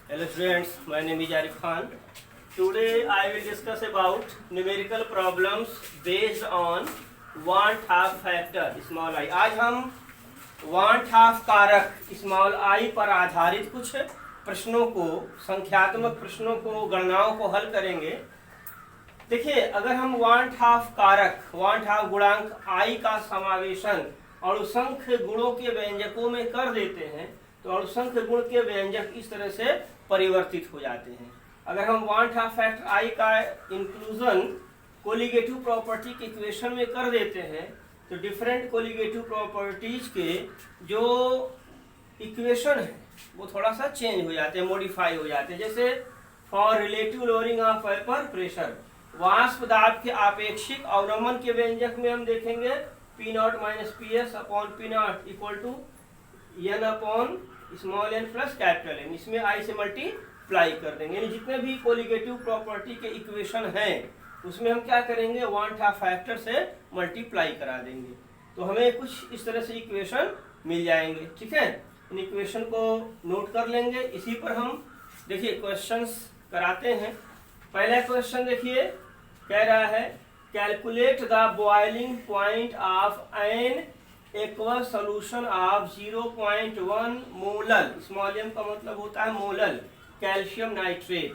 Hello students, my name is Arif Khan. Today I will discuss about numerical problems based on want half factor small I. आज हम want half कारक small I पर आधारित कुछ प्रश्नों को, संख्यात्मक प्रश्नों को, गणनाओं को हल करेंगे। देखिए, अगर हम want half कारक, want half गुणांक I का समावेशन अणुसंख्य गुणों के व्यंजकों में कर देते हैं तो अणुसंख्य गुण के व्यंजक इस तरह से परिवर्तित हो जाते हैं। अगर हम वांट हाफ फैक्टर आई का इंक्लूजन कोलिगेटिव प्रॉपर्टी के इक्वेशन में कर देते हैं तो डिफरेंट कोलिगेटिव प्रॉपर्टीज के जो इक्वेशन है वो थोड़ा सा चेंज हो जाते हैं, मॉडिफाई हो जाते हैं। जैसे for relative lowering of vapour pressure, वाष्प दाब के आपेक्षिक अवनमन के व्यंजक में हम देखेंगे P naught minus P S upon P naught equal to N upon small N plus capital N. इसमें आई से मल्टीप्लाई कर देंगे, यानी जितने भी कोलिगेटिव प्रॉपर्टी के इक्वेशन हैं उसमें हम क्या करेंगे, वांट हाफ फैक्टर से मल्टीप्लाई करा देंगे तो हमें कुछ इस तरह से इक्वेशन मिल जाएंगे। ठीक है, इन इक्वेशन को नोट कर लेंगे। इसी पर हम देखिए क्वेश्चंस कराते हैं। पहला क्वेश्चन देखिए, कह रहा है calculate the boiling point of an aqueous solution of 0.1 molal, small M का मतलब होता है molal, calcium nitrate.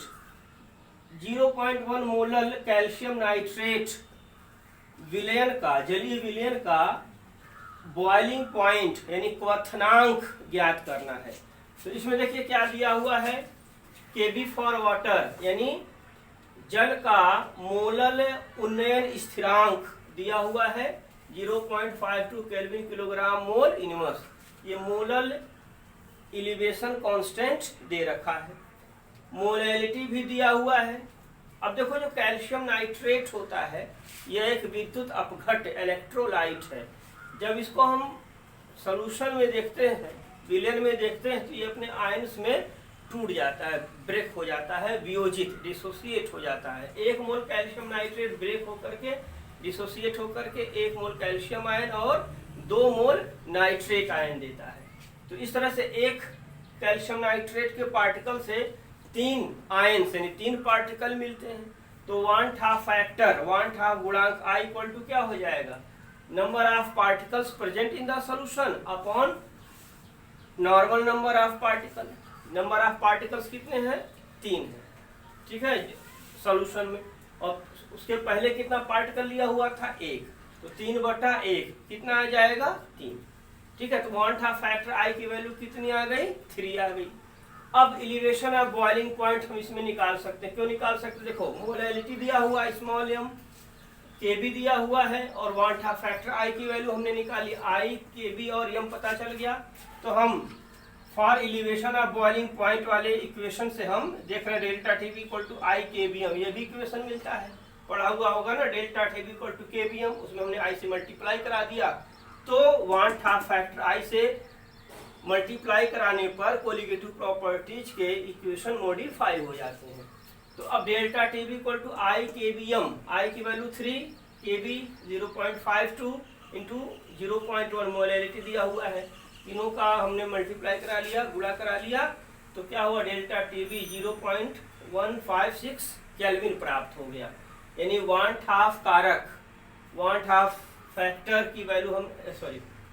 0.1 molal calcium nitrate विलयन का, जलीय विलयन का बॉइलिंग पॉइंट यानी क्वथनांक ज्ञात करना है। तो इसमें देखिए क्या दिया हुआ है, केबी फॉर वाटर यानी जल का मोलल उन्नयन स्थिरांक दिया हुआ है 0.52 केल्विन किलोग्राम मोल इनवर्स। ये मोलल एलिवेशन कांस्टेंट दे रखा है, मोलैलिटी भी दिया हुआ है। अब देखो, जो कैल्शियम नाइट्रेट होता है यह एक विद्युत अपघट्ट इलेक्ट्रोलाइट है। जब इसको हम सॉल्यूशन में देखते हैं, विलयन में देखते हैं तो ये अपने आयंस में टूट जाता है, ब्रेक हो जाता है, वियोजित डिसोसिएट हो जाता है। 1 मोल कैल्शियम नाइट्रेट ब्रेक होकर के डिसोसिएट होकर के 1 मोल कैल्शियम आयन और 2 मोल नाइट्रेट आयन देता है। तो इस तरह से एक कैल्शियम नाइट्रेट के पार्टिकल से 3 आयन यानी 3 पार्टिकल मिलते हैं। तो want half factor, want half गुणांक I इक्वल टू क्या हो जाएगा, number of particles present in the solution upon normal number of particle. Number of particles कितने हैं, 3 है। ठीक है, सॉल्यूशन में, और उसके पहले कितना पार्टिकल लिया हुआ था, 1, तो 3/1 कितना आ जाएगा, 3। ठीक है, तो वांट हाफ फैक्टर I की वैल्यू कितनी आ गई, 3 आ गई। अब एलिवेशन ऑफ बॉइलिंग पॉइंट हम इसमें निकाल सकते हैं। क्यों निकाल सकते हैं, देखो मोलैलिटी दिया हुआ है स्मॉल एम, केबी दिया हुआ है और वांट हाफ फैक्टर I की वैल्यू हमने निकाली, I, केबी और एम पता चल गया। तो हम for elevation of boiling point वाले इक्वेशन से हम देख रहे हैं delta TB equal to I KB M, ये भी इक्वेशन मिलता है, पढ़ा हुआ होगा ना, delta TB equal to KB M, उसमें हमने आई से मल्टीप्लाई करा दिया। तो वांट हाफ फैक्टर आई से मल्टीप्लाई कराने पर कोलिगेटिव प्रॉपर्टीज के इक्वेशन मॉडिफाई हो जाते हैं। तो अब delta TB equal to I KB M, I की वैल्यू 3, केबी 0.52 इंटू 0.1 मोलैलिटी दिया हुआ है, तीनों का हमने मल्टीप्लाई करा लिया, गुणा करा लिया, तो क्या हुआ, डेल्टा टीबी 0.156 केल्विन प्राप्त हो गया। यानी वांट हाफ कारक, वांट हाफ फैक्टर की वैल्यू हम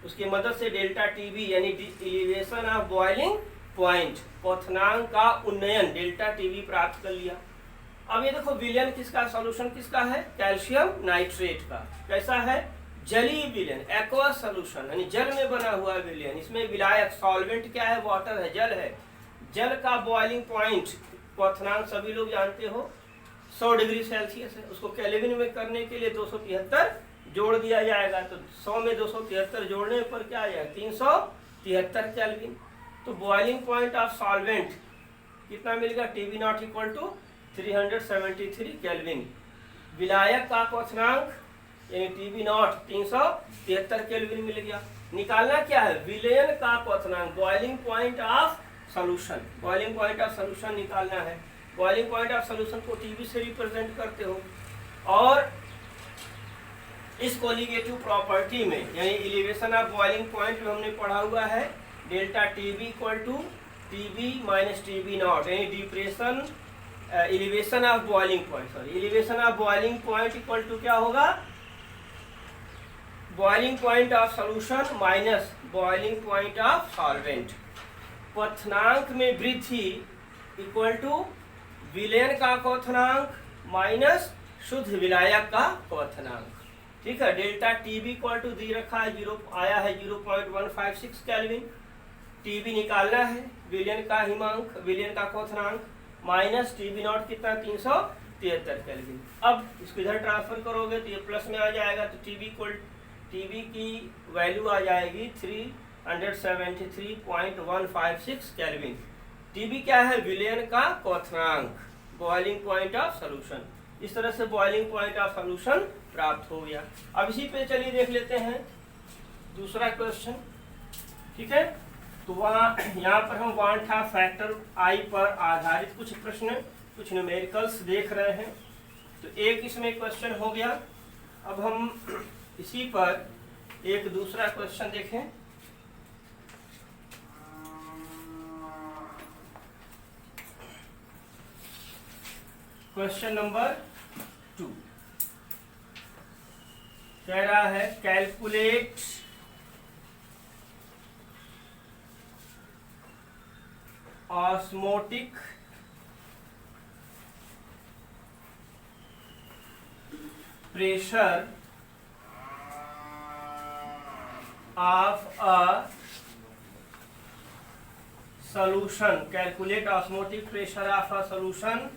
उसकी मदद से डेल्टा टीबी यानी एलिवेशन ऑफ बॉइलिंग पॉइंट, क्वथनांक का उन्नयन, डेल्टा टीबी प्राप्त कर लिया। अब ये देखो विलयन किसका, सॉल्यूशन किसका है, कैल्शियम नाइट्रेट का। कैसा है, जलीय विलयन, एक्वस सॉल्यूशन यानी जल में बना हुआ विलयन। इसमें विलायक सॉल्वेंट क्या है, वाटर है, जल है। जल का बॉइलिंग पॉइंट क्वथनांक सभी लोग जानते हो 100 डिग्री सेल्सियस है, उसको केल्विन में करने के लिए 273 जोड़ दिया जाएगा। तो 100 में 273 जोड़ने पर क्या आ जाएगा, 373 केल्विन। तो बॉइलिंग पॉइंट ऑफ सॉल्वेंट कितना मिलेगा, TB naught equal to 373 kelvin. विलायक का क्वथनांक यानी टीबी नॉट 373 केल्विन मिल गया। निकालना क्या है, विलयन का क्वथनांक, boiling point of solution, boiling point of solution निकालना है। बॉइलिंग पॉइंट ऑफ सॉल्यूशन को टीबी से रिप्रेजेंट करते हो। और इस कोलिगेटिव प्रॉपर्टी में यानी एलिवेशन ऑफ बॉइलिंग पॉइंट में हमने पढ़ा हुआ है delta TB equal to TB minus TB naught, यानी depression elevation of boiling point, sorry elevation of boiling point equal to क्या होगा, boiling point of solution minus boiling point of solvent. क्वथनांक में वृद्धि इक्वल टू विलयन का क्वथनांक minus शुद्ध विलायक का क्वथनांक। ठीक है, डेल्टा TB इक्वल टू दी रखा है, 0 आया है 0.156 केल्विन। TB निकालना है, विलयन का हिमांक, विलयन का क्वथनांक माइनस TB नॉट कितना 373 केल्विन। अब इसको इधर ट्रांसफर करोगे तो ये प्लस में आ जाएगा, तो TB की वैल्यू आ जाएगी 373.156 केल्विन। TB क्या है, विलयन का क्वथनांक, बॉइलिंग पॉइंट ऑफ सॉल्यूशन। इस तरह से बॉइलिंग पॉइंट ऑफ सॉल्यूशन प्राप्त हो गया। अब इसी पे चलिए देख लेते हैं दूसरा क्वेश्चन। ठीक है, तो यहाँ पर हम वांट ऑफ फैक्टर I पर आधारित कुछ प्रश्न, कुछ न्यूमेरिकल्स देख रहे हैं। तो एक इसमें क्वेश्चन हो गया। अब हम इसी पर एक दूसरा क्वेश्चन देखें। क्वेश्चन नंबर 2 कह रहा है, calculate osmotic pressure of a solution, calculate osmotic pressure of a solution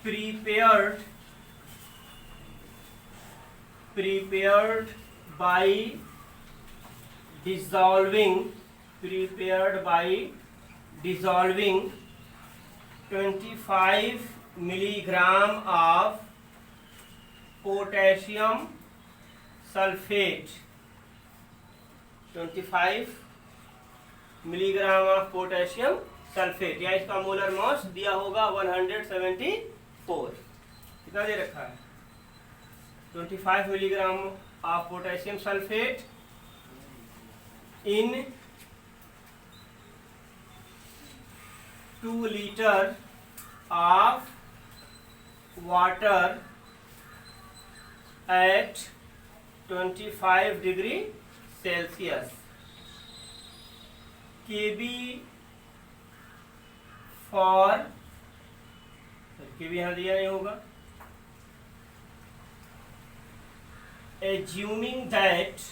prepared by dissolving 25 milligram of potassium sulfate, 25 milligram of potassium sulphate, या इसका मोलर मास दिया होगा 174। कितना दे रखा है, 25 milligram of potassium sulphate in 2 litre of water at 25 degree Celsius. KB for, KB यहां दिया नहीं होगा, assuming that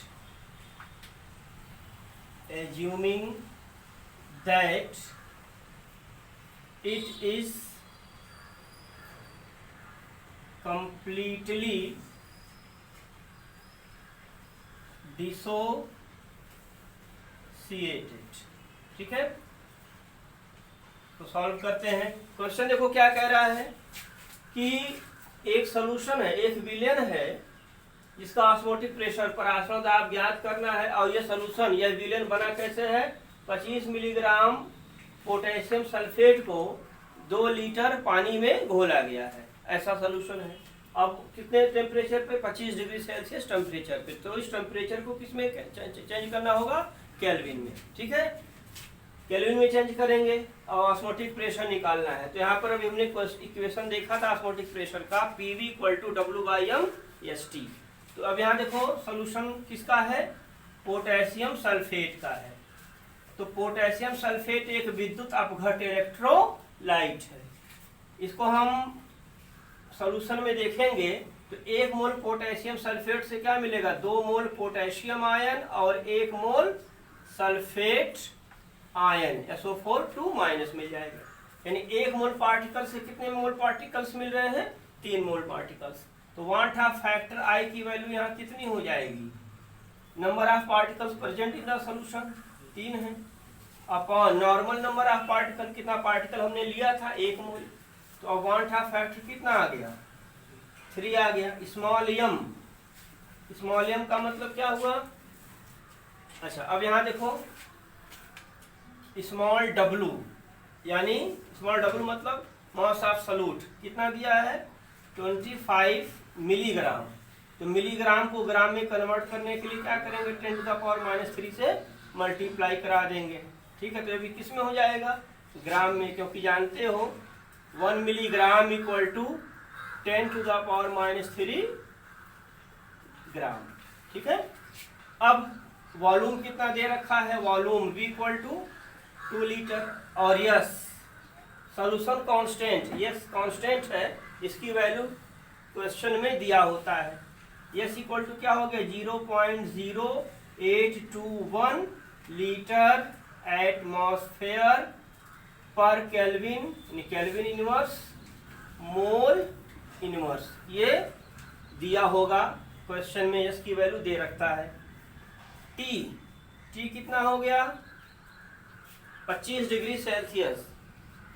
it is completely dissociated। ठीक है, तो सॉल्व करते हैं। क्वेश्चन देखो क्या कह रहा है कि एक सॉल्यूशन है, एक विलयन है जिसका ऑस्मोटिक प्रेशर पर आस्वाद आप ज्ञात करना है, और ये सॉल्यूशन, यह विलयन बना कैसे है, 25 मिलीग्राम पोटेशियम सल्फेट को 2 लीटर पानी में घोला गया है, ऐसा सॉल्यूशन है। अब कितने टेम्परेचर पे, 25 डिग्री सेल्सियस टेम्परेचर पे, तो इस टेम्परेचर को किस में चेंज करना होगा, केल्विन में। ठीक है, केल्विन में चेंज करेंगे और ऑस्मोटिक प्रेशर निकालना है। तो यहाँ पर अभी हमने इक्वेशन देखा था ऑस्मोटिक प्रेशर का, PV इक्वल टू W/m/ST। तो अब यहाँ देखो सॉल्यूशन किसका है, पोटेशियम सल्फेट का है। तो पोटेशियम सल्फेट एक विद्युत अपघट इलेक्ट्रोलाइट है। इसको हम सॉल्यूशन में देखेंगे तो 1 मोल पोटेशियम सल्फेट से क्या मिलेगा, 2 मोल पोटेशियम आयन और 1 मोल सल्फेट आयन, SO4 2 माइनस मिल जाएगा। यानी 1 मोल पार्टिकल से कितने मोल पार्टिकल्स मिल रहे हैं, 3 मोल पार्टिकल्स। तो वांट ऑफ फैक्टर I की वैल्यू यहाँ कितनी हो जाएगी, number of particles present in the solution 3 है, upon normal number of particle, कितना पार्टिकल हमने लिया था 1 मोल। तो अब वांट ऑफ फैक्टर कितना आ गया, 3 आ गया। स्मॉल एम का मतलब क्या हुआ, अच्छा अब यहाँ देखो स्मॉल w, यानी स्मॉल w मतलब मास ऑफ सॉल्यूट कितना दिया है, 25 मिलीग्राम। तो मिलीग्राम को ग्राम में कन्वर्ट करने के लिए क्या करेंगे, 10⁻³ से मल्टीप्लाई करा देंगे। ठीक है, तो अभी किस में हो जाएगा, ग्राम में, क्योंकि जानते हो 1 मिलीग्राम इक्वल टू 10⁻³ ग्राम। ठीक है, अब वॉल्यूम कितना दे रखा है, volume V equal to 2 litre, और yes solution constant, yes constant है, इसकी वैल्यू क्वेश्चन में दिया होता है। यस इक्वल टू क्या हो गया, 0.0821 लीटर एटमॉस्फेयर पर kelvin, kelvin inverse mole inverse, ये दिया होगा क्वेश्चन में, यस की वैल्यू दे रखता है। टी कितना हो गया, 25 डिग्री सेल्सियस,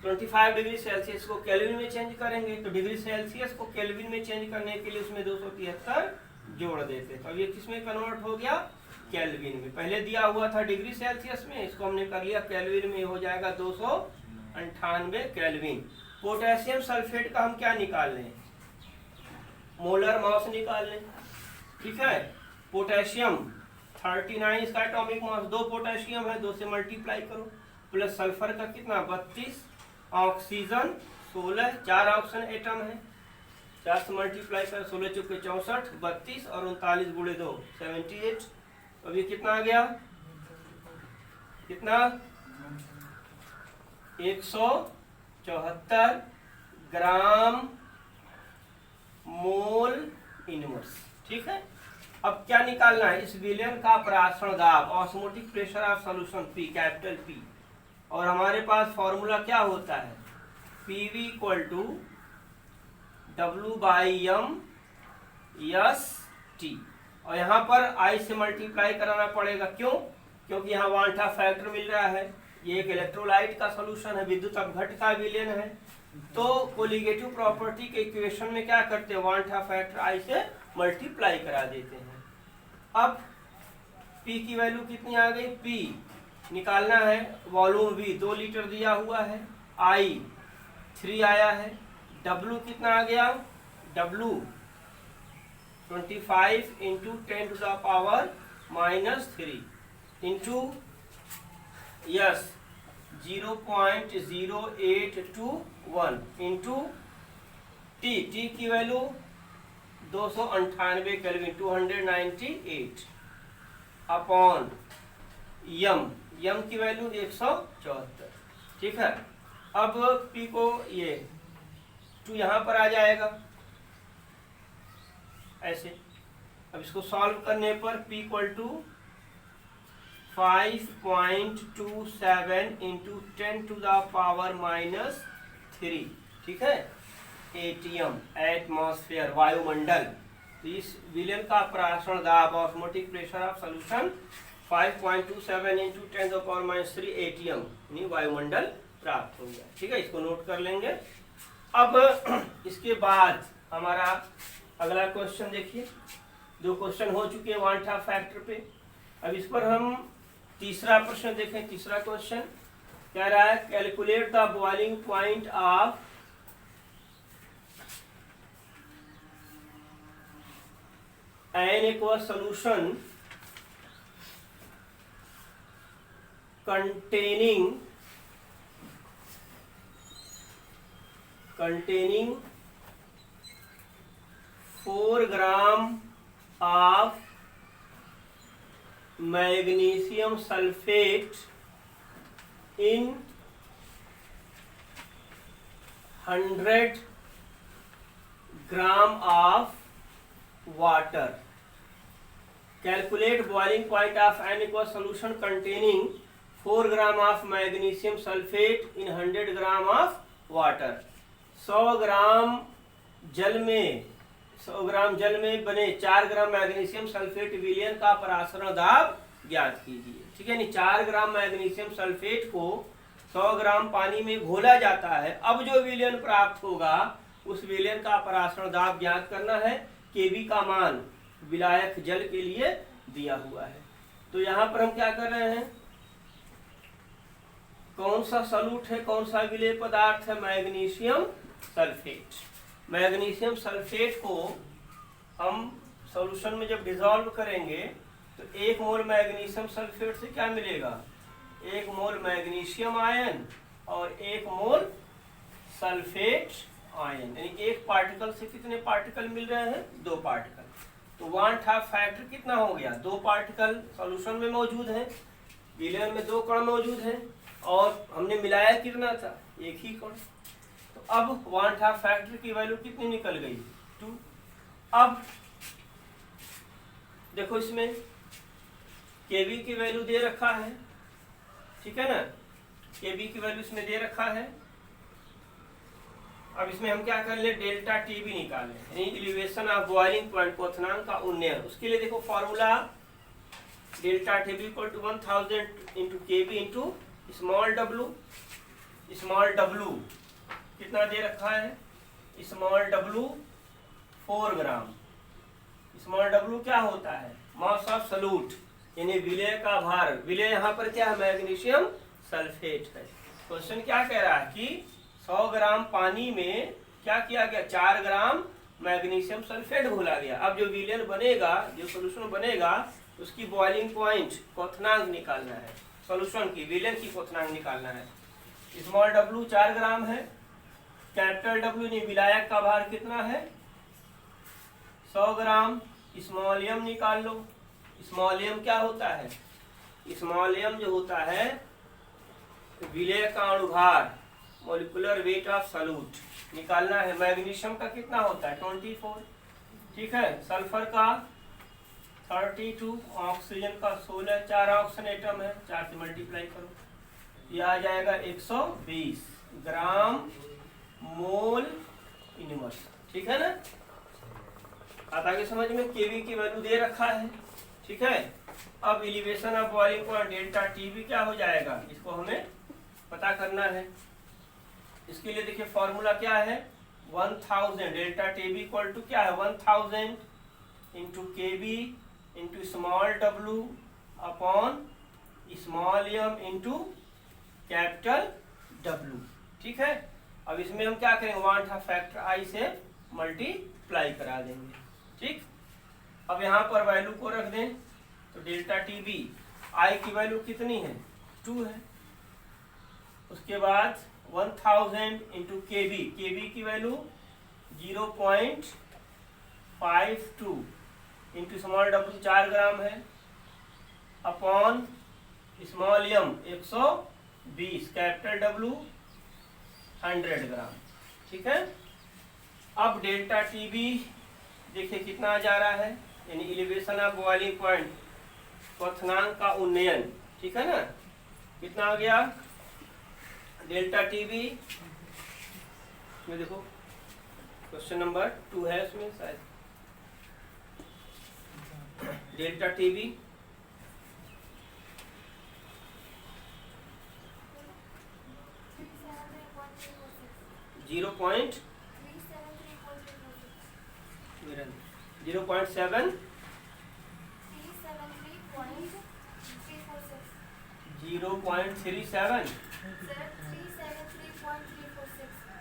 25 डिग्री सेल्सियस को केल्विन में चेंज करेंगे, तो डिग्री सेल्सियस को केल्विन में चेंज करने के लिए उसमें 273 जोड़ देते, तो अब ये किसमें कन्वर्ट हो गया, केल्विन में। पहले दिया हुआ था डिग्री सेल्सियस में, इसको हमने कर लिया केल्विन में, हो जाएगा 298 केल्विन। पोटेशियम सल्फेट का हम क्या निकाल लें, मोलर मास निकाल लें। ठीक है, पोटेशियम 39 इसका एटॉमिक मास, 2 पोटेशियम है, 2 से मल्टीप्लाई करो, प्लस सल्फर का कितना 32, ऑक्सीजन 16, 4 ऑक्सीजन एटम है, 4 से मल्टीप्लाई कर, 16 चौके 64, 32 और 39 गुणे 2 78। अब ये कितना आ गया, कितना 174 ग्राम मोल इनवर्स। ठीक है, अब क्या निकालना है, इस विलयन का परासरण दाब, osmotic pressure of solution P, capital P, और हमारे पास फॉर्मूला क्या होता है, PV इक्वल टू W/m/S/T, और यहाँ पर I से मल्टीप्लाई कराना पड़ेगा, क्यों, क्योंकि यहाँ वांटा फैक्टर मिल रहा है, ये एक इलेक्ट्रोलाइट का सॉल्यूशन है, विद्युत अपघट्य का विलयन है, तो कोलिगेटिव प्रॉपर्टी के इक्वेशन में क्या करते हैं, वांटा फैक्टर I से मल्टीप्लाई करा देते हैं। अब P की वैल्यू कितनी आ गई, P निकालना है, वॉल्यूम V 2 लीटर दिया हुआ है, I 3 आया है, W कितना आ गया, W 25 into 10⁻³ into yes 0.0821 into T की वैल्यू 298 केल्विन 298 अपॉन यम की वैल्यू 174। ठीक है, अब P को ये 2 यहाँ पर आ जाएगा ऐसे, अब इसको सॉल्व करने पर P इक्वल टू 5.27 इंटू 10⁻³ ठीक है, एटीएम एटमॉस्फेयर वायुमंडल। तो इस विलयन का परासरण दाब, osmotic pressure of solution 5.27 into 10⁻³ ATM यानी वायुमंडल प्राप्त हो गया। ठीक है, इसको नोट कर लेंगे। अब इसके बाद हमारा अगला क्वेश्चन देखिए, 2 क्वेश्चन हो चुके हैं वांटा फैक्टर पे, अब इस पर हम तीसरा प्रश्न देखें। तीसरा क्वेश्चन कह रहा है, calculate the boiling point of an aqueous solution containing 4 gram of magnesium sulfate in 100 gram of water. Calculate boiling point of an aqueous solution containing 4 gram of magnesium sulfate in 100 gram of water. 100 ग्राम जल में बने 4 ग्राम magnesium sulphate विलयन का परासरण दाब ज्ञात कीजिए। ठीक है, 4 ग्राम मैग्नीशियम सल्फेट को 100 ग्राम पानी में घोला जाता है। अब जो विलयन प्राप्त होगा उस विलयन का परासरण दाब ज्ञात करना है। केबी का मान विलायक जल के लिए दिया हुआ है। तो यहाँ पर हम क्या कर रहे हैं, कौन सा सॉल्यूट है, कौन सा विलेय पदार्थ है, मैग्नीशियम सल्फेट। मैग्नीशियम सल्फेट को हम सॉल्यूशन में जब डिसॉल्व करेंगे तो 1 मोल मैग्नीशियम सल्फेट से क्या मिलेगा, 1 मोल मैग्नीशियम आयन और 1 मोल सल्फेट आयन, यानी एक पार्टिकल से कितने पार्टिकल मिल रहे हैं? 2 पार्टिकल। तो 1/2 फैक्टर कितना हो गया? 2 पार्टिकल सॉल्यूशन में मौजूद है, विलयन में 2 कण मौजूद हैं और हमने मिलाया कितना था? 1 ही कण। तो अब 1/2 फैक्टर की वैल्यू कितनी निकल गई? 2। अब देखो इसमें Kb की वैल्यू दे रखा है, ठीक है ना, Kb की वैल्यू इसमें दे रखा है। अब इसमें हम क्या कर ले? डेल्टा टीबी निकालें, यानी एलिवेशन ऑफ बॉइलिंग पॉइंट, क्वथनांक का उन्नयन। उसके लिए देखो formula delta TB equal to 1000 into KB into small W. Small W कितना दे रखा है? Small W 4 gram. Small W क्या होता है? मास ऑफ सॉल्यूट, यानी विलय का भार। विलय यहाँ पर क्या है? मैग्नीशियम सल्फेट है। क्वेश्चन क्या कह रहा है कि 100 ग्राम पानी में क्या किया गया? 4 ग्राम मैग्नीशियम सल्फेट घोला गया। अब जो विलयन बनेगा, जो सोल्यूशन बनेगा, उसकी बॉइलिंग पॉइंट क्वथनांक निकालना है। सोल्यूशन की, विलयन की क्वथनांक निकालना है। स्मॉल डब्लू 4 ग्राम है, कैपिटल डब्लू ने विलायक का भार कितना है? 100 ग्राम। स्मॉल एम निकाल लो। स्मॉल एम क्या होता है? स्मॉल एम जो होता है विलय का अणुभार, मोलिकुलर वेट ऑफ सॉल्यूट निकालना है। मैग्नीशियम का कितना होता है? 24, ठीक है। सल्फर का 32, ऑक्सीजन का 16, 4 ऑक्सीजन एटम है, 4 से मल्टीप्लाई करो, यह आ जाएगा 120 ग्राम मोल इनवर्स, ठीक है ना। आता के समझ में? केवी की वैल्यू दे रखा है, ठीक है। अब elevation of boiling point delta TB क्या हो जाएगा? इसको हमें पता करना है। इसके लिए देखिए फॉर्मूला क्या है? 1000 डेल्टा टीबी इक्वल टू क्या है? 1000 into KB into small W upon small M into capital W, ठीक है। अब इसमें हम क्या करेंगे? 1/2 फैक्टर आई से मल्टीप्लाई करा देंगे, ठीक। अब यहाँ पर वैल्यू को रख दें तो डेल्टा टीबी आई की वैल्यू कितनी है? 2 है। उसके बाद 1000 इंटू केबी, केबी की value 0.52 into small W 4 gram है upon small M 120, capital W 100 gram, ठीक है। अब डेल्टा टीबी देखिए कितना जा रहा है, यानी एलिवेशन ऑफ बॉइलिंग पॉइंट, क्वथनांक का उन्नयन, ठीक है ना। कितना आ गया डेल्टा टीबी? में देखो क्वेश्चन नंबर 2 है उसमें शायद। डेल्टा टीबी 0.7 0.37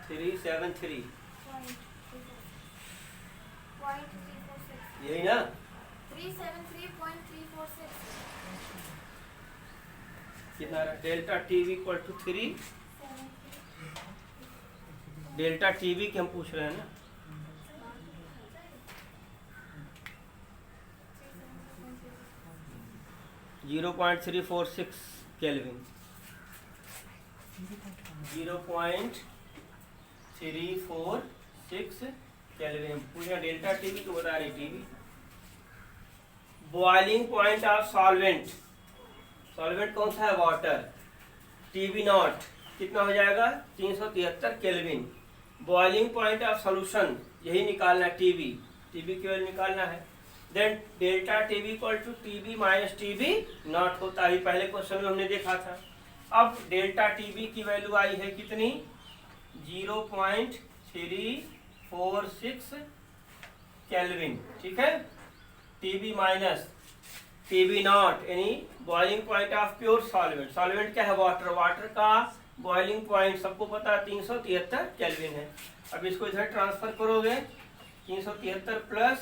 373, यही ना? 373.346 कितना? Delta TV equal to 3, delta TV की हम पूछ रहे हैं ना। (0.346 केल्विन, 0.346 केल्विन। पूछा डेल्टा टीवी तो बता रही TV. Boiling point of solvent, solvent कौन सा है? वाटर। टीबी नॉट कितना हो जाएगा? 373 kelvin. Boiling point of solution यही निकालना है, टीबी, टीबी की वैल्यू निकालना है। Then delta TB equal to TB minus TB naught होता है, पहले क्वेश्चन में हमने देखा था। अब डेल्टा टीबी की वैल्यू आई है कितनी? 0.346 केल्विन, ठीक है। टीबी माइनस टीबी नॉट यानी boiling point of pure solvent, solvent क्या है? वाटर, वाटर का बॉइलिंग पॉइंट सबको पता है 373 केल्विन है। अब इसको इधर ट्रांसफर करोगे, 373 प्लस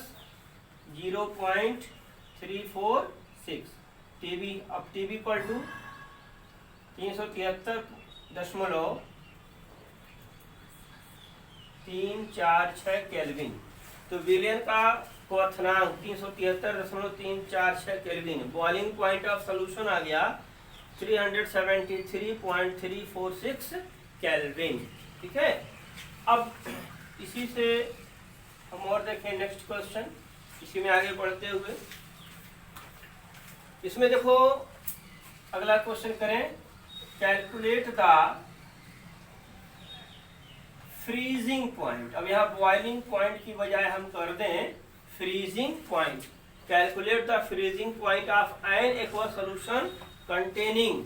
0.346 टीबी। अब टीबी इक्वल टू 373.346 केल्विन। तो विलयन का क्वथनांक 373.346 kelvin. Boiling point of solution आ गया 373.346 केल्विन। ठीक है, अब इसी से हम और देखें नेक्स्ट क्वेश्चन, इसी में आगे बढ़ते हुए इसमें देखो अगला क्वेश्चन करें, कैलकुलेट द फ्रीजिंग पॉइंट। अब यहाँ बॉइलिंग पॉइंट की बजाय हम कर दें freezing point. Calculate the freezing point of N aqua solution containing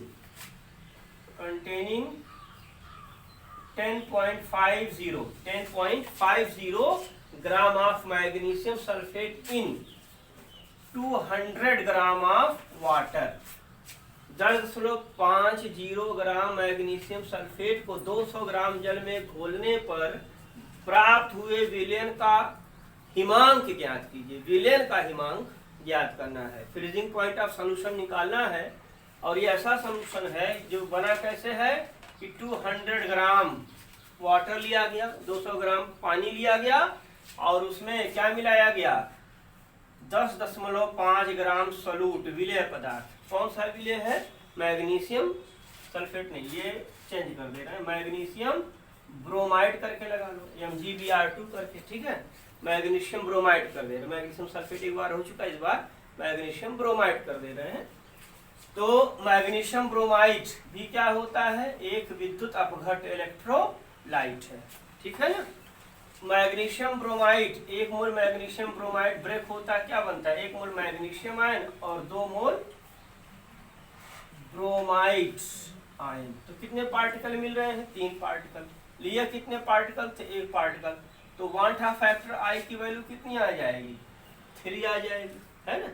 10.50 gram of magnesium sulphate in 200 gram of water. 10.50 gram magnesium sulphate को 200 ग्राम जल में घोलने पर प्राप्त हुए विलयन का हिमांक ज्ञात कीजिए। विलयन का हिमांक ज्ञात करना है, फ्रीजिंग पॉइंट ऑफ सॉल्यूशन निकालना है। और ये ऐसा सॉल्यूशन है जो बना कैसे है कि 200 ग्राम वाटर लिया गया, 200 ग्राम पानी लिया गया और उसमें क्या मिलाया गया 10.5 ग्राम सोलूट विलेय पदार्थ। कौन सा विलेय है? मैग्नीशियम सल्फेट नहीं, ये चेंज कर दे रहे हैं, मैग्नीशियम ब्रोमाइड करके लगा लो, MgBr2 करके। ठीक है, मैग्नीशियम ब्रोमाइड कर दे रहे हैं। मैग्नीशियम सल्फेट एक बार हो चुका, इस बार मैग्नीशियम ब्रोमाइड कर दे रहे हैं। तो मैग्नीशियम ब्रोमाइड भी क्या होता है? एक विद्युत अपघट इलेक्ट्रोलाइट है। ठीक है ना। मैग्नीशियम ब्रोमाइड, 1 मोल मैग्नीशियम ब्रोमाइड ब्रेक होता है, क्या बनता है? 1 मोल मैग्नीशियम आयन और 2 मोल ब्रोमाइड आयन। तो कितने पार्टिकल मिल रहे हैं? 3 पार्टिकल। लिया कितने पार्टिकल थे? 1 पार्टिकल। तो वांट हाफ फैक्टर आई की वैल्यू कितनी आ जाएगी? 3 आ जाएगी, है ना।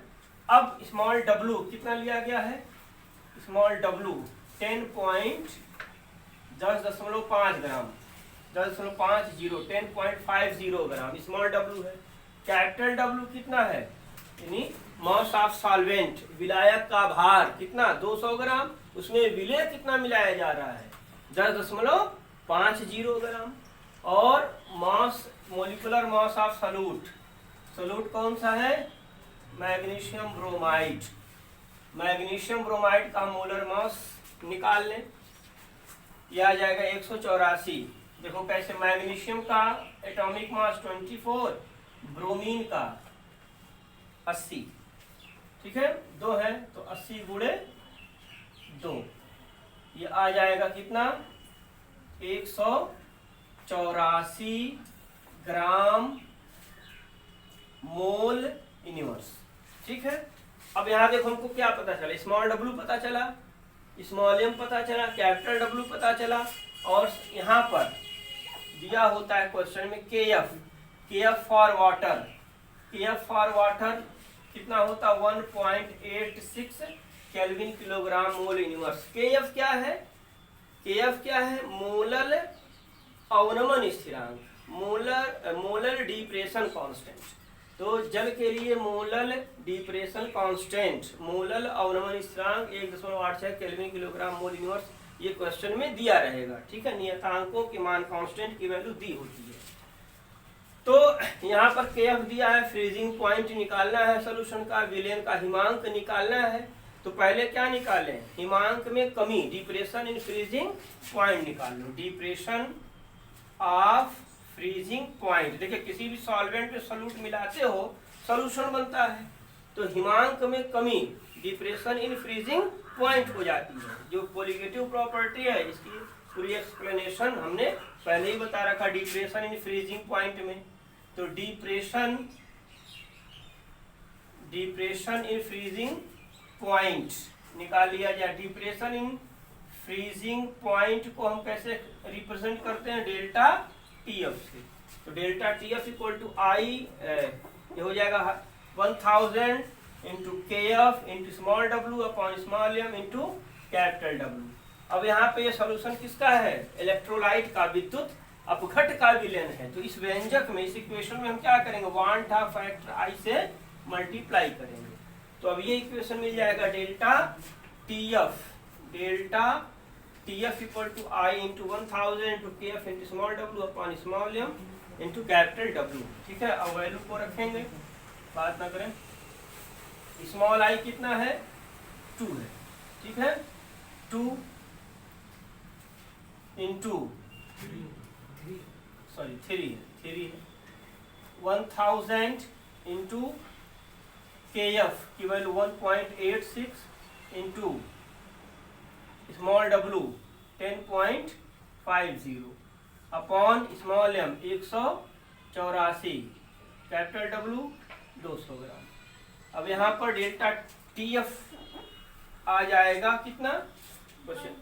अब स्मॉल w कितना लिया गया है? स्मॉल w 10.5 ग्राम, 10.50 ग्राम स्मॉल w है। कैपिटल W कितना है? यानी मास ऑफ सॉल्वेंट, विलायक का भार कितना? 200 ग्राम। उसमें विलेय कितना मिलाया जा रहा है? 10.50 ग्राम। और mass, molecular mass of solute, solute कौन सा है? Magnesium bromide. मैग्नीशियम ब्रोमाइड का मोलर मास निकाल लें, यह आ जाएगा 184। देखो कैसे, मैग्नीशियम का एटॉमिक मास 24, ब्रोमीन का 80। ठीक है, 2 है तो 80 गुणे 2, ये आ जाएगा कितना? 184 ग्राम मोल यूनिवर्स। ठीक है, अब यहाँ देखो हमको क्या पता चला? स्मॉल w पता चला, स्मॉल m पता चला, कैपिटल W पता चला। और यहाँ पर दिया होता है क्वेश्चन में kf for water. kf for water कितना होता? 1.86 केल्विन किलोग्राम मोल यूनिवर्स। kf क्या है? kf क्या है? मोलर अवनमन स्थिरांक, मोलर डिप्रेशन कांस्टेंट। तो जल के लिए मोलल डिप्रेशन कांस्टेंट, मोलल अवनमन स्थिरांक 1.86 केल्विन किलोग्राम मोल यूनिवर्स, ये क्वेश्चन में दिया रहेगा। ठीक है, नियतांकों के मान कांस्टेंट की वैल्यू दी होती है। तो यहाँ पर kf दिया है, फ्रीजिंग पॉइंट निकालना है सॉल्यूशन का, विलयन का हिमांक निकालना है। तो पहले क्या निकालें? हिमांक में कमी, डिप्रेशन इन फ्रीजिंग पॉइंट निकाल लो। डिप्रेशन ऑफ फ्रीजिंग पॉइंट, देखिए किसी भी सॉल्वेंट में सोल्यूट मिलाते हो सॉल्यूशन बनता है, तो हिमांक में कमी डिप्रेशन इन फ्रीजिंग पॉइंट हो जाती है, जो कोलिगेटिव प्रॉपर्टी है। इसकी पूरी एक्सप्लेनेशन हमने पहले ही बता रखा डिप्रेशन इन फ्रीजिंग पॉइंट में। तो डिप्रेशन इन फ्रीजिंग पॉइंट निकाल लिया जाए। डिप्रेशन इन फ्रीजिंग पॉइंट को हम कैसे रिप्रेजेंट करते हैं? डेल्टा TF से। तो डेल्टा TF इक्वल टू आई, ये हो जाएगा 1000 into KF into small w upon small m into capital W। अब यहाँ पे ये सॉल्यूशन किसका है? इलेक्ट्रोलाइट का, विद्युत अपघट का विलयन है। तो इस व्यंजक में, इस इक्वेशन में हम क्या करेंगे? वांट हाफ फैक्टर आई से मल्टीप्लाई करेंगे। तो अब ये इक्वेशन मिल जाएगा delta TF TF equal to I into 1000 into KF into small w upon small m into capital W। ठीक है, अब वैल्यू को रखेंगे, बात ना करें। स्मॉल I कितना है, 2 है। ठीक है, 2 इंटू 3 है 1000 इंटू KF की value 1.86 into small w 10.50 upon small m 184, capital W 200 ग्राम। अब यहाँ पर डेल्टा TF आ जाएगा कितना, क्वेश्चन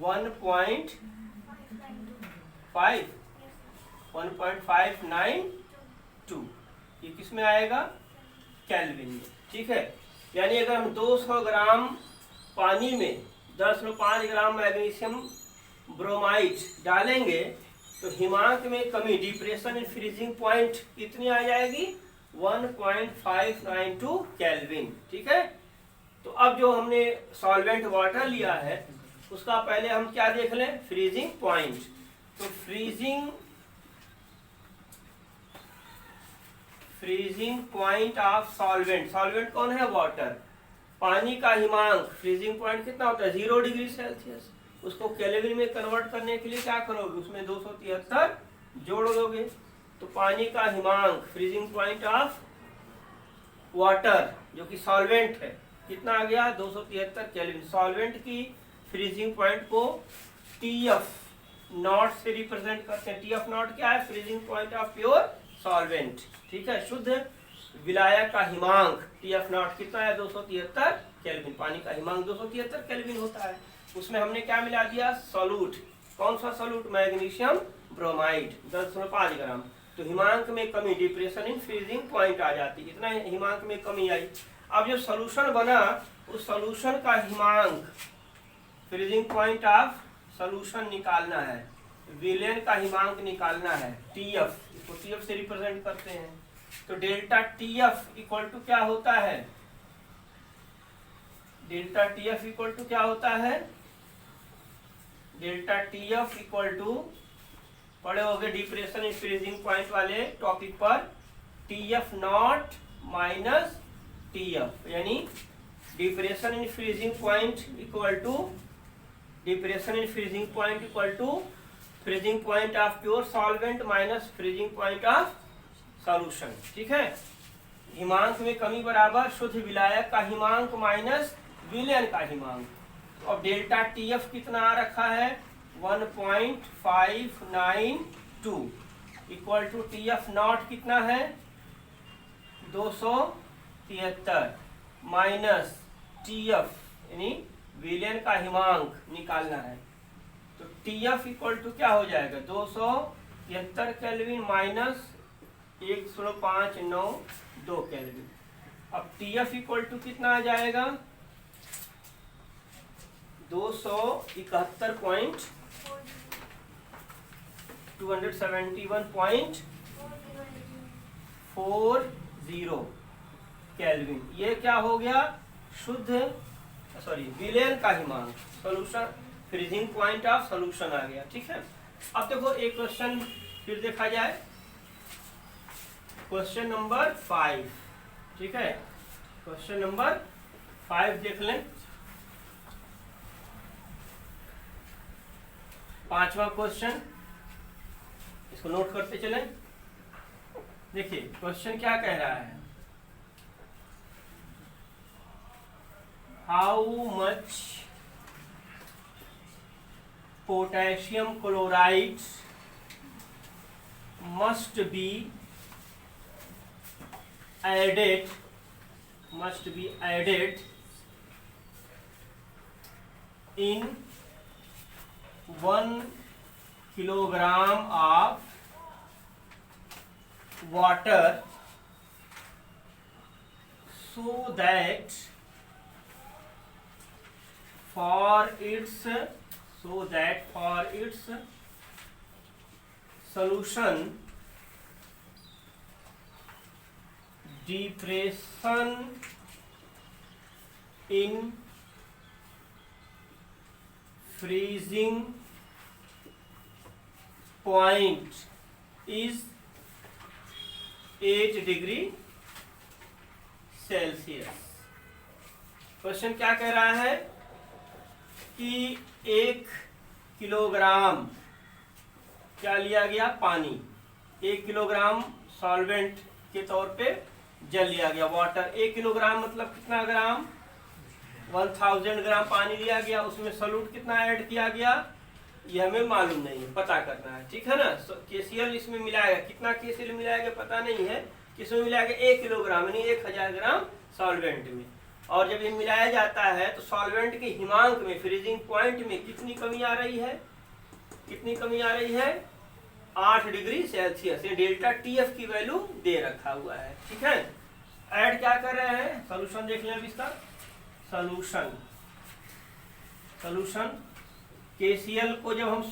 1.592, ये किस में आएगा, केल्विन में। ठीक है, यानी अगर हम 200 ग्राम पानी में 10.5 ग्राम मैग्नीशियम ब्रोमाइड डालेंगे तो हिमांक में कमी, डिप्रेशन इन फ्रीजिंग पॉइंट कितनी आ जाएगी, 1.592 केल्विन। ठीक है, तो अब जो हमने सॉल्वेंट वाटर लिया है उसका पहले हम क्या देख लें, फ्रीजिंग पॉइंट। तो freezing point of solvent, solvent कौन है, वाटर। पानी का हिमांक, फ्रीजिंग पॉइंट कितना होता है, 0 डिग्री सेल्सियस। उसको केल्विन में कन्वर्ट करने के लिए क्या करोगे, उसमें 273 जोड़ दोगे। तो पानी का हिमांक, फ्रीजिंग पॉइंट ऑफ वाटर जो कि सॉल्वेंट है, कितना आ गया, 273 केल्विन। सॉल्वेंट की फ्रीजिंग पॉइंट को TF नॉट से रिप्रेजेंट करते हैं। TF नॉट क्या है, freezing point of pure solvent. ठीक है, शुद्ध विलायक का हिमांक TF नॉट कितना है, 273 केल्विन। पानी का हिमांक 273 केल्विन होता है। उसमें हमने क्या मिला दिया, सोलूट। कौन सा सोलूट, मैग्नीशियम ब्रोमाइड 10.5 ग्राम। तो हिमांक में कमी, डिप्रेशन इन फ्रीजिंग पॉइंट आ जाती है, इतना हिमांक में कमी आई। अब जो सोल्यूशन बना उस सोल्यूशन का हिमांक, फ्रीजिंग पॉइंट ऑफ सोल्यूशन निकालना है, विलेन का हिमांक निकालना है, TF, इसको TF से रिप्रेजेंट करते हैं। तो डेल्टा TF इक्वल टू क्या होता है, डेल्टा TF इक्वल टू क्या होता है, डेल्टा TF इक्वल टू, पढ़े होगे डिप्रेशन इन फ्रीजिंग पॉइंट वाले टॉपिक पर, TF नॉट माइनस TF, यानी depression in freezing point equal to, depression in freezing point equal to freezing point of pure solvent minus freezing point of solution. ठीक है, हिमांक में कमी बराबर शुद्ध विलायक का हिमांक माइनस विलेन का हिमांक। तो अब डेल्टा TF कितना आ रखा है, 1.592 इक्वल टू TF नॉट कितना है, 273 माइनस TF यानी विलेन का हिमांक निकालना है। तो TF इक्वल टू क्या हो जाएगा, 273 केल्विन माइनस 1.592 केल्विन। अब TF इक्वल टू कितना आ जाएगा, 271.40 केल्विन। ये क्या हो गया, शुद्ध विलेन का हिमांक, solution freezing point of solution आ गया। ठीक है, अब देखो एक क्वेश्चन फिर देखा जाए, क्वेश्चन नंबर 5। ठीक है, क्वेश्चन नंबर 5 देख लें। 5वां क्वेश्चन, इसको नोट करते चलें। देखिए क्वेश्चन क्या कह रहा है, how much potassium chloride must be added in 1 kilogram of water so that for its solution depression in freezing point is 8 degree Celsius. Question क्या कह रहा है कि 1 किलोग्राम क्या लिया गया, पानी। 1 किलोग्राम सॉल्वेंट के तौर पे जल लिया गया, वाटर। 1 किलोग्राम मतलब कितना ग्राम, 1000 ग्राम पानी लिया गया, उसमें सॉल्यूट कितना ऐड किया गया ये हमें मालूम नहीं है, पता करना है, ठीक है ना। KCl इसमें मिलाएगा, कितना KCl मिलाएगा पता नहीं है, किसमें मिलाएगा 1 किलोग्राम यानी 1000 ग्राम सॉल्वेंट में। और जब ये मिलाया जाता है तो सॉल्वेंट के हिमांक में, फ्रीजिंग पॉइंट में कितनी कमी आ रही है, कितनी कमी आ रही है, 8 डिग्री सेल्सियस। ये डेल्टा TF की वैल्यू दे रखा हुआ है, ठीक है। ऐड क्या कर रहे हैं, सोल्यूशन देख लें अब इसका। सॉल्यूशन KCl को जब हम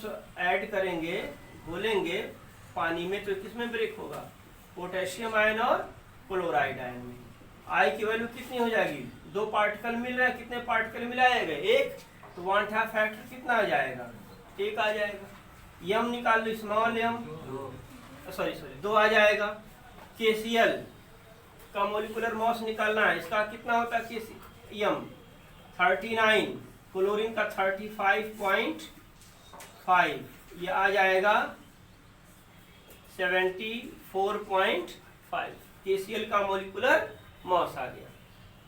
ऐड करेंगे, घोलेंगे पानी में, तो किसमें ब्रेक होगा, पोटेशियम आयन और क्लोराइड आयन में। आई की वैल्यू कितनी हो जाएगी, 2 पार्टिकल मिल रहा है, कितने पार्टिकल मिलाए गए, 1, तो 1/2 फैक्टर कितना आ जाएगा, 1 आ जाएगा। यम निकाल लो, स्मॉल यम, सॉरी 2 आ जाएगा। KCl का मोलिकुलर मास निकालना है, इसका कितना होता है यम 39, क्लोरीन का 35.5, ये आ जाएगा 74.5। KCl का मोलिकुलर मास आ गया।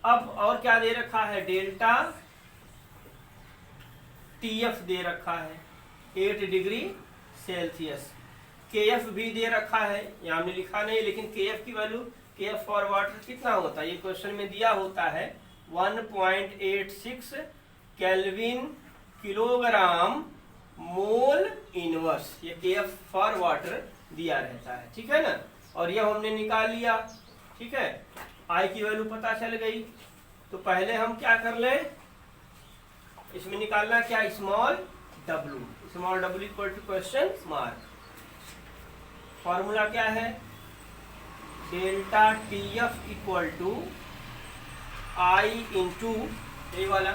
अब और क्या दे रखा है, डेल्टा TF दे रखा है 8 डिग्री सेल्सियस। KF भी दे रखा है, यहाँ हमने लिखा नहीं, लेकिन KF की वैल्यू, KF फॉर वाटर कितना होता है, ये क्वेश्चन में दिया होता है 1.86 केल्विन किलोग्राम मोल इनवर्स। ये KF फॉर वाटर दिया रहता है, ठीक है ना। और ये हमने निकाल लिया, ठीक है। I की वैल्यू पता चल गई, तो पहले हम क्या कर लें, इसमें निकालना क्या, small w equal to question mark. Formula क्या है, delta TF equal to I into ये वाला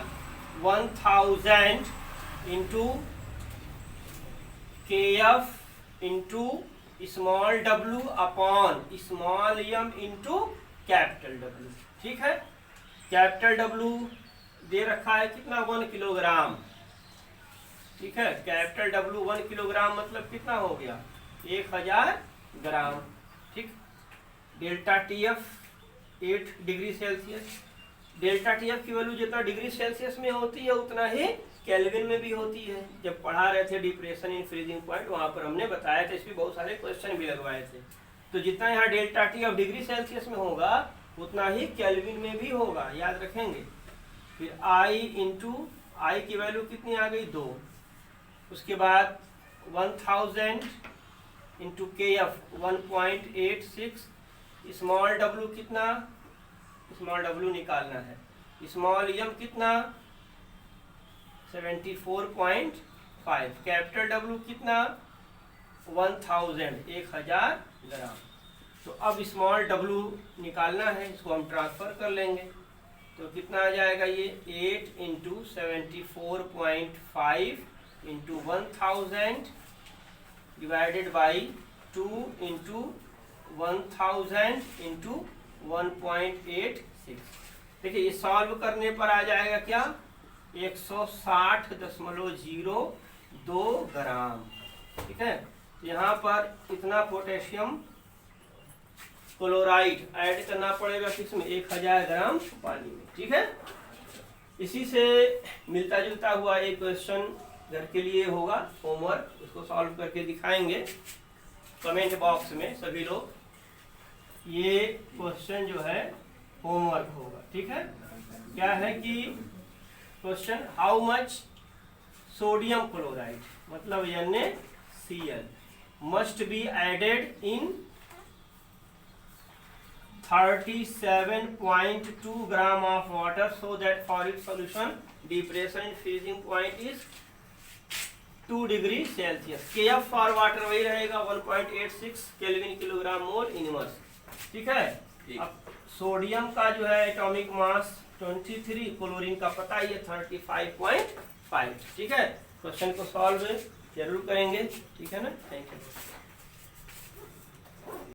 1000 into KF into small w upon small m into capital W, ठीक है। कैपिटल W दे रखा है कितना, 1 किलोग्राम, ठीक है। कैपिटल W 1 किलोग्राम मतलब कितना हो गया, 1000 ग्राम, ठीक। Delta TF 8 degree Celsius. Delta TF की वैल्यू जितना डिग्री सेल्सियस में होती है उतना ही केल्विन में भी होती है। जब पढ़ा रहे थे डिप्रेशन इन फ्रीजिंग पॉइंट, वहां पर हमने बताया था, इसमें बहुत सारे क्वेश्चन भी लगवाए थे। तो जितना यहाँ डेल्टा TF डिग्री सेल्सियस में होगा उतना ही केल्विन में भी होगा, याद रखेंगे। फिर I इंटू आई की वैल्यू कितनी आ गई, 2। उसके बाद 1000 इंटू KF 1.86, स्मॉल w कितना, स्मॉल w निकालना है, स्मॉल m कितना 74.5, कैपिटल W कितना 1000 ग्राम। तो अब स्मॉल w निकालना है, इसको हम ट्रांसफर कर लेंगे, तो कितना आ जाएगा ये 8 into 74.5 into 1000 divided by 2 into 1000 into 1.86। देखिए ये सॉल्व करने पर आ जाएगा क्या, 160.02 ग्राम, ठीक है। यहाँ पर इतना पोटेशियम क्लोराइड ऐड करना पड़ेगा किसमें, 1000 ग्राम पानी में, ठीक है। इसी से मिलता जुलता हुआ एक क्वेश्चन घर के लिए होगा होमवर्क, उसको सॉल्व करके दिखाएंगे कमेंट बॉक्स में सभी लोग। ये क्वेश्चन जो है होमवर्क होगा, ठीक है। क्या है कि question, how much sodium chloride मतलब NaCl must be added in 37.2 gram of water so that for it solution depression in freezing point is 2 degree Celsius. KF for water वही रहेगा 1.86 केल्विन किलोग्राम मोल इनवर्स, ठीक है। अब sodium का जो है atomic mass 23, chlorine का पता ही है 35.5। ठीक है, क्वेश्चन को सॉल्व जरूर करेंगे। ठीक है ना, थैंक यू।